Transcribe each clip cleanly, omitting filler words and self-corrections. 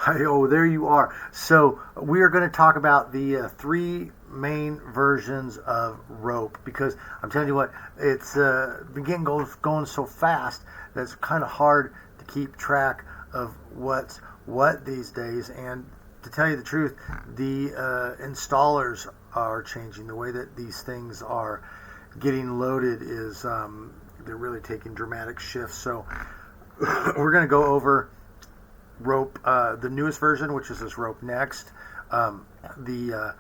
Oh, there you are. So we are going to talk about the three main versions of rope, because I'm telling you what, it's been going so fast that it's kind of hard to keep track of what's what these days. And to tell you the truth, the installers are changing. The way that these things are getting loaded is they're really taking dramatic shifts. So we're going to go over rope, the newest version, which is this Rope Next, the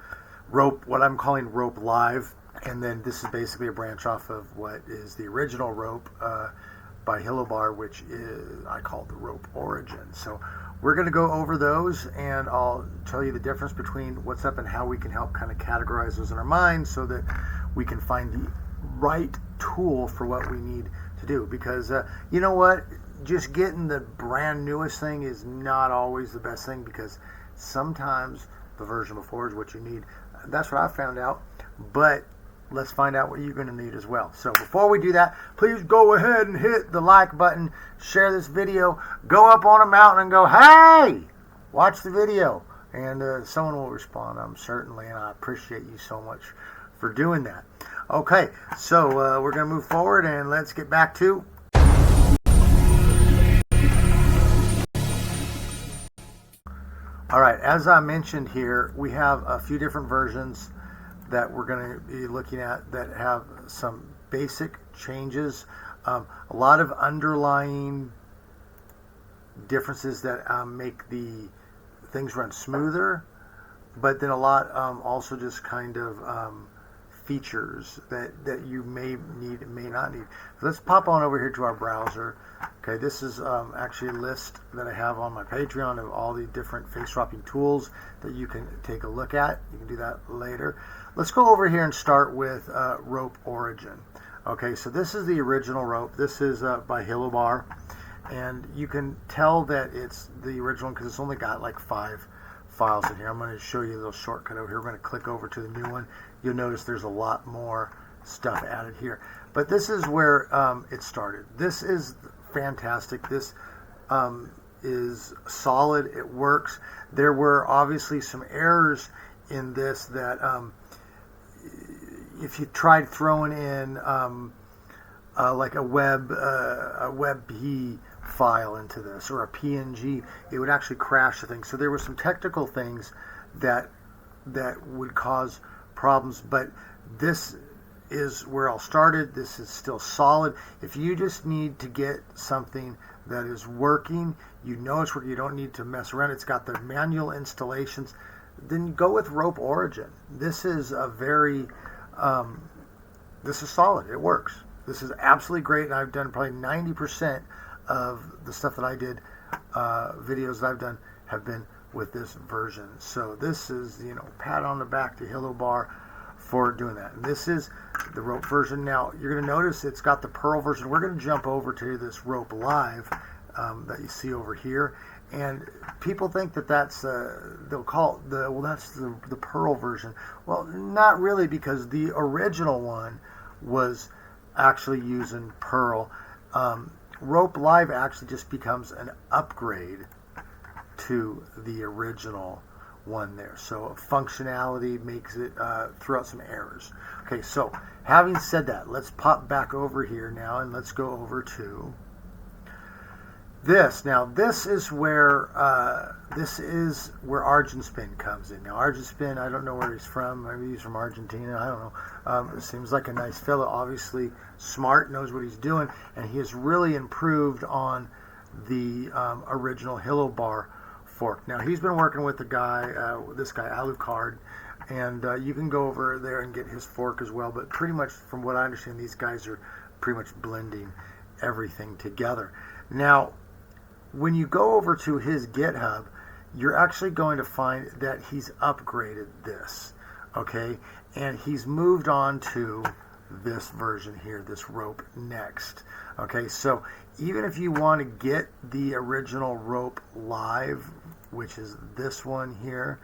rope, what I'm calling Rope Live, and then this is basically a branch off of what is the original rope by Hilobar, which is, I call the Rope Origin. So we're going to go over those, and I'll tell you the difference between what's up and how we can help kind of categorize those in our minds so that we can find the right tool for what we need to do. Because you know what? Just getting the brand newest thing is not always the best thing, because sometimes the version before is what you need. That's what I found out. But let's find out what you're going to need as well. So before we do that, please go ahead and hit the like button, share this video, go up on a mountain and go, hey, watch the video. And someone will respond, certainly, and I appreciate you so much for doing that. Okay, so we're going to move forward, and let's get back to all right, as I mentioned here, we have a few different versions that we're going to be looking at that have some basic changes, a lot of underlying differences that make the things run smoother, but then a lot also just kind of features that you may need, may not need. So let's pop on over here to our browser. Okay, this is actually a list that I have on my Patreon of all the different face swapping tools that you can take a look at. You can do that later. Let's go over here and start with Rope Origin. Okay, so this is the original rope. This is by Hilobar, and you can tell that it's the original because it's only got like 5 files in here. I'm going to show you a little shortcut over here. We're going to click over to the new one. You'll notice there's a lot more stuff added here. But this is where it started. This is fantastic. This is solid. It works. There were obviously some errors in this that if you tried throwing in like a WebP file into this or a PNG, it would actually crash the thing. So there were some technical things that would cause problems, but this is where all started. This is still solid. If you just need to get something that is working, you know it's working, you don't need to mess around, it's got the manual installations, then go with Rope Origin. This is a very this is solid. It works. This is absolutely great, and I've done probably 90% of the stuff that I did, videos that I've done have been with this version. So this is, pat on the back to Hilobar for doing that. And this is the rope version. Now you're going to notice it's got the pearl version. We're going to jump over to this Rope Live that you see over here, and people think that that's they'll call it that's the pearl version. Well, not really, because the original one was actually using pearl. Rope Live actually just becomes an upgrade to the original one there. So functionality makes it throw out some errors. Okay, so having said that, let's pop back over here now and let's go over to this. Now this is where Argent Spin comes in. Now Argent Spin, I don't know where he's from. Maybe he's from Argentina. I don't know. It seems like a nice fellow. Obviously smart, knows what he's doing, and he has really improved on the original Hilobar fork. Now he's been working with the guy, this guy Alucard, and you can go over there and get his fork as well. But pretty much, from what I understand, these guys are pretty much blending everything together. Now, when you go over to his GitHub, you're actually going to find that he's upgraded this, okay? And he's moved on to this version here, this Rope Next. Okay, so even if you want to get the original Rope Live, which is this one here,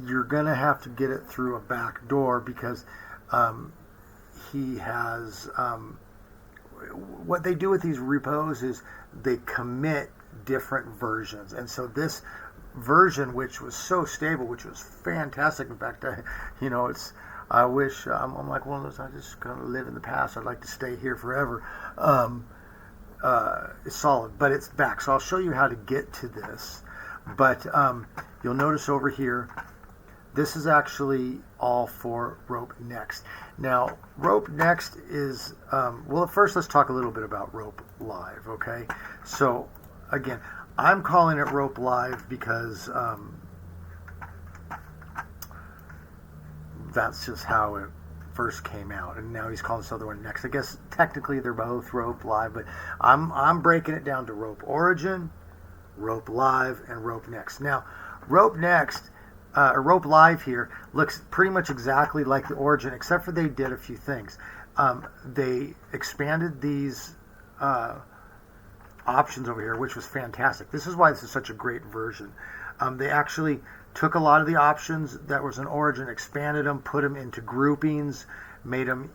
you're going to have to get it through a back door, because he has what they do with these repos is they commit different versions. And so this version, which was so stable, which was fantastic. In fact, I wish I'm like one of those. I just kind of live in the past. I'd like to stay here forever. It's solid, but it's back. So I'll show you how to get to this. But you'll notice over here, this is actually all for Rope Next. Now, Rope Next is, well, first let's talk a little bit about Rope Live, okay? So, again, I'm calling it Rope Live because that's just how it first came out, and now he's calling this other one Next. I guess technically they're both Rope Live, but I'm breaking it down to Rope Origin, Rope Live, and Rope Next. Now, Rope Next, or Rope Live here, looks pretty much exactly like the Origin, except for they did a few things. They expanded these options over here, which was fantastic. This is why this is such a great version. They actually took a lot of the options that was in Origin, expanded them, put them into groupings, made them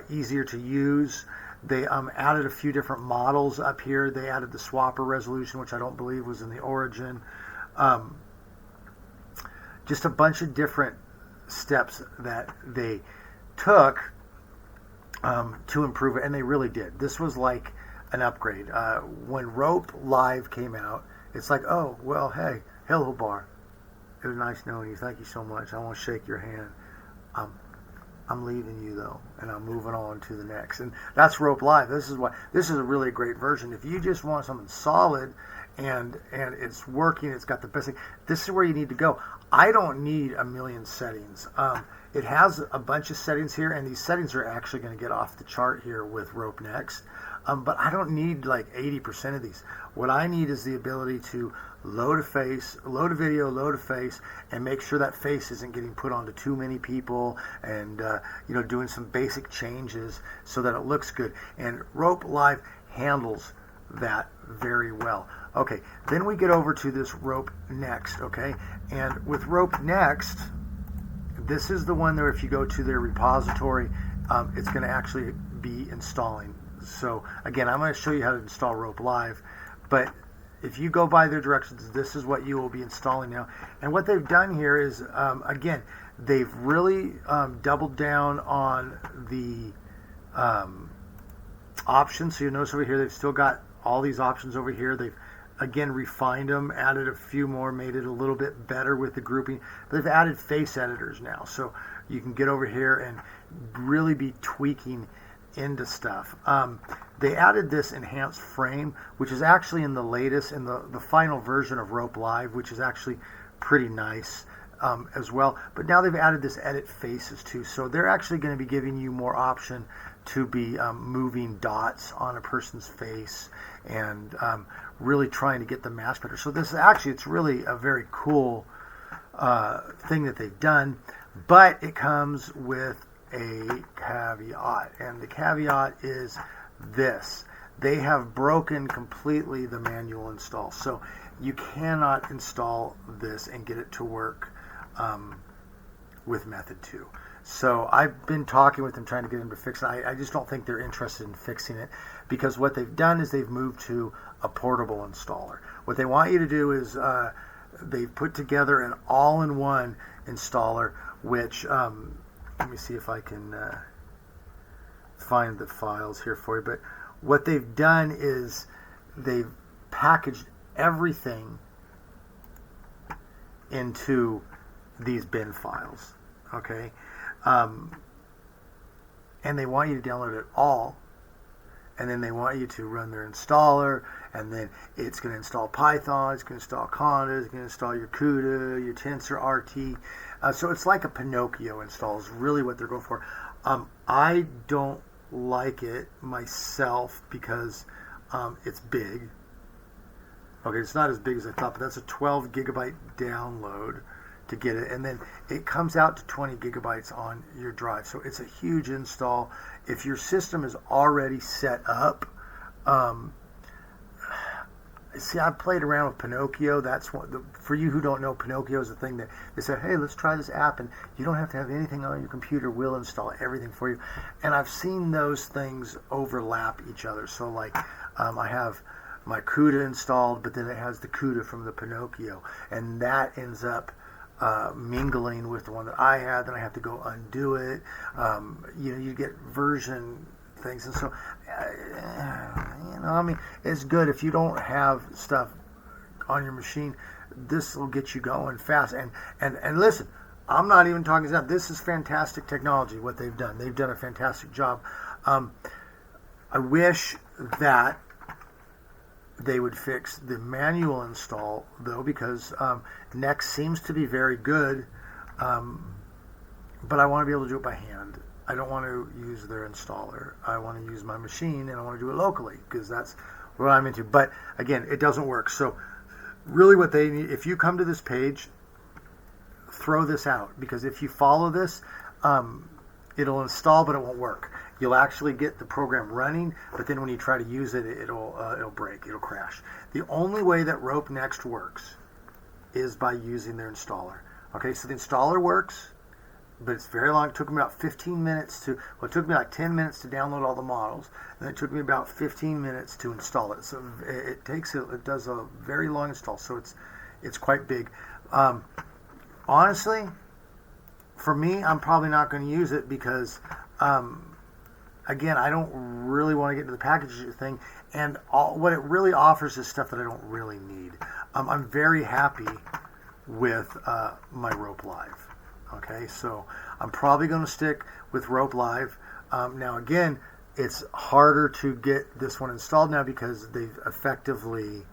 easier to use. They added a few different models up here. They added the swapper resolution, which I don't believe was in the Origin. Just a bunch of different steps that they took to improve it, and they really did. This was like an upgrade. When Rope Live came out, it's like, oh, well, hey, hello, Bar. It was nice knowing you. Thank you so much. I want to shake your hand. I'm leaving you, though, and I'm moving on to the next. And that's Rope Live. This is a really great version. If you just want something solid and it's working, it's got the best thing, this is where you need to go. I don't need a million settings. It has a bunch of settings here, and these settings are actually going to get off the chart here with Rope Next. But I don't need like 80% of these. What I need is the ability to load a face, load a video, load a face, and make sure that face isn't getting put onto too many people, and doing some basic changes so that it looks good. And Rope Live handles that very well. Okay, then we get over to this Rope Next, okay? And with Rope Next, this is the one that if you go to their repository, it's going to actually be installing. So again, I'm going to show you how to install Rope Live, but if you go by their directions, this is what you will be installing now. And what they've done here is, again, they've really doubled down on the options. So you notice over here, they've still got all these options over here. They've, again, refined them, added a few more, made it a little bit better with the grouping. They've added face editors now, so you can get over here and really be tweaking into stuff. They added this enhanced frame, which is actually in the latest, in the final version of Rope Live, which is actually pretty nice as well. But now they've added this edit faces too, so they're actually going to be giving you more option to be moving dots on a person's face and really trying to get the mask better. So this is actually, it's really a very cool thing that they've done, but it comes with a caveat, and the caveat is this: they have broken completely the manual install, so you cannot install this and get it to work with method 2. So I've been talking with them, trying to get them to fix it. I just don't think they're interested in fixing it, because what they've done is they've moved to a portable installer. What they want you to do is they've put together an all-in-one installer, which let me see if I can find the files here for you. But what they've done is they've packaged everything into these bin files, okay? And they want you to download it all, and then they want you to run their installer, and then it's going to install Python, it's going to install Conda, it's going to install your CUDA, your TensorRT. So it's like a Pinocchio install is really what they're going for. I don't like it myself because it's big. Okay, it's not as big as I thought, but that's a 12 gigabyte download to get it, and then it comes out to 20 gigabytes on your drive. So it's a huge install. If your system is already set up, see, I've played around with Pinocchio. That's what, for you who don't know, Pinocchio is the thing that they said, hey, let's try this app, and you don't have to have anything on your computer. We'll install everything for you. And I've seen those things overlap each other. So like I have my CUDA installed, but then it has the CUDA from the Pinocchio, and that ends up mingling with the one that I had. Then I have to go undo it. You get version things, and so I mean, it's good if you don't have stuff on your machine. This will get you going fast. And listen, I'm not even talking about this. Is fantastic technology what they've done. They've done a fantastic job. I wish that they would fix the manual install, though, because Next seems to be very good, but I want to be able to do it by hand. I don't want to use their installer. I want to use my machine, and I want to do it locally, because that's what I'm into. But again, it doesn't work. So really what they need, if you come to this page, throw this out, because if you follow this, it'll install, but it won't work. You'll actually get the program running, but then when you try to use it, it'll break, it'll crash. The only way that Rope Next works is by using their installer. Okay, so the installer works, but it's very long. It took me about 15 minutes it took me like 10 minutes to download all the models, and it took me about 15 minutes to install it. So it does a very long install, so it's quite big. Honestly, for me, I'm probably not going to use it because, again, I don't really want to get into the packaging thing, and what it really offers is stuff that I don't really need. I'm very happy with my Rope Live. Okay, so I'm probably going to stick with Rope Live. Now, again, it's harder to get this one installed now because they've effectively,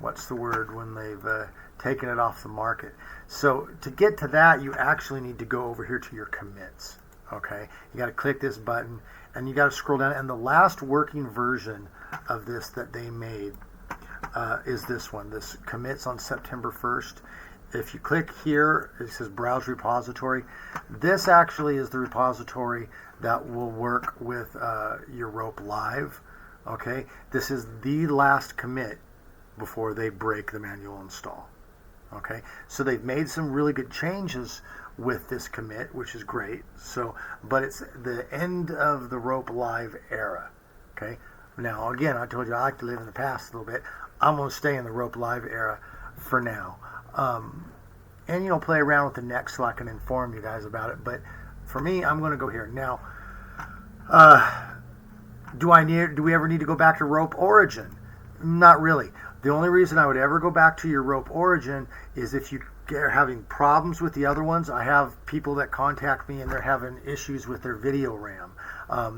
what's the word, when they've taken it off the market. So to get to that, you actually need to go over here to your commits. Okay, you got to click this button, and you got to scroll down. And the last working version of this that they made is this one. This commits on September 1st. If you click here, it says Browse Repository. This actually is the repository that will work with your Rope Live. Okay, this is the last commit before they break the manual install. Okay, so they've made some really good changes with this commit, which is great. So, but it's the end of the Rope Live era. Okay, now again, I told you I like to live in the past a little bit. I'm going to stay in the Rope Live era for now. And play around with the Next so I can inform you guys about it. But for me, I'm going to go here now. Do we ever need to go back to Rope Origin? Not really. The only reason I would ever go back to your Rope Origin is if you are having problems with the other ones. I have people that contact me and they're having issues with their video RAM.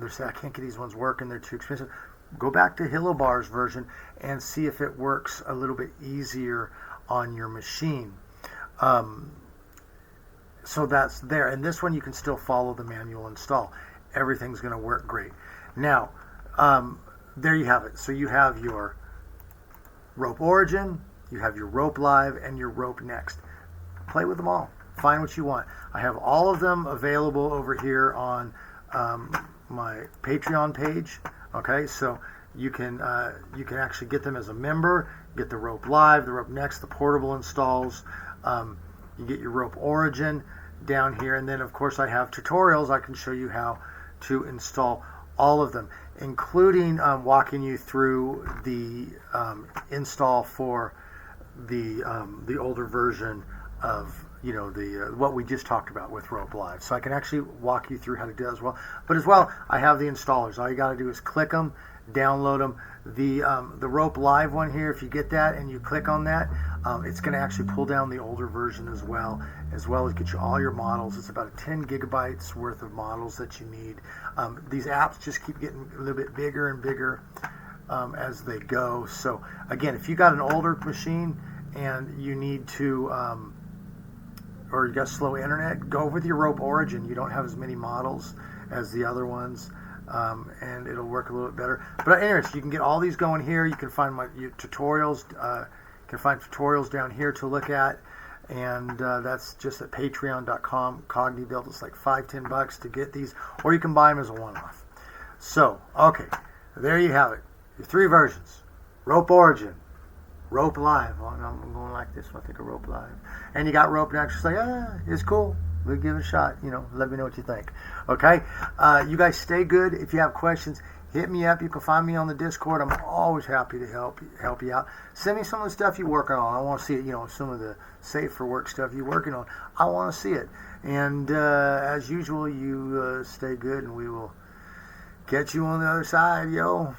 They're saying, I can't get these ones working, they're too expensive. Go back to Hilobar's version and see if it works a little bit easier on your machine. So that's there. And this one you can still follow the manual install. Everything's going to work great. Now, there you have it. So you have your Rope Origin, you have your Rope Live, and your Rope Next. Play with them all. Find what you want. I have all of them available over here on my Patreon page. Okay, so you can actually get them as a member. Get the Rope Live, the Rope Next, the portable installs. You get your Rope Origin down here, and then of course I have tutorials. I can show you how to install all of them, including walking you through the install for the older version of what we just talked about with Rope Live. So I can actually walk you through how to do that as well. But as well, I have the installers. All you got to do is click them, download them. The Rope Live one here, if you get that and you click on that, it's going to actually pull down the older version as well as get you all your models. It's about 10 gigabytes worth of models that you need. These apps just keep getting a little bit bigger and bigger as they go. So again, if you got an older machine and you need to or you got slow internet, go with your Rope Origin. You don't have as many models as the other ones, and it'll work a little bit better. But anyways, you can get all these going here. You can find your tutorials. You can find tutorials down here to look at, and that's just at patreon.com. CogniBuild. It's like $5-10 to get these, or you can buy them as a one-off. So, okay, there you have it. Your three versions: Rope Origin, Rope Live. Well, I'm going like this. I think of Rope Live. And you got Rope Next. Just like, it's cool. We'll give it a shot. Let me know what you think. Okay? You guys stay good. If you have questions, hit me up. You can find me on the Discord. I'm always happy to help you out. Send me some of the stuff you're working on. I want to see it. Some of the safe for work stuff you're working on. I want to see it. And as usual, you stay good, and we will catch you on the other side, yo.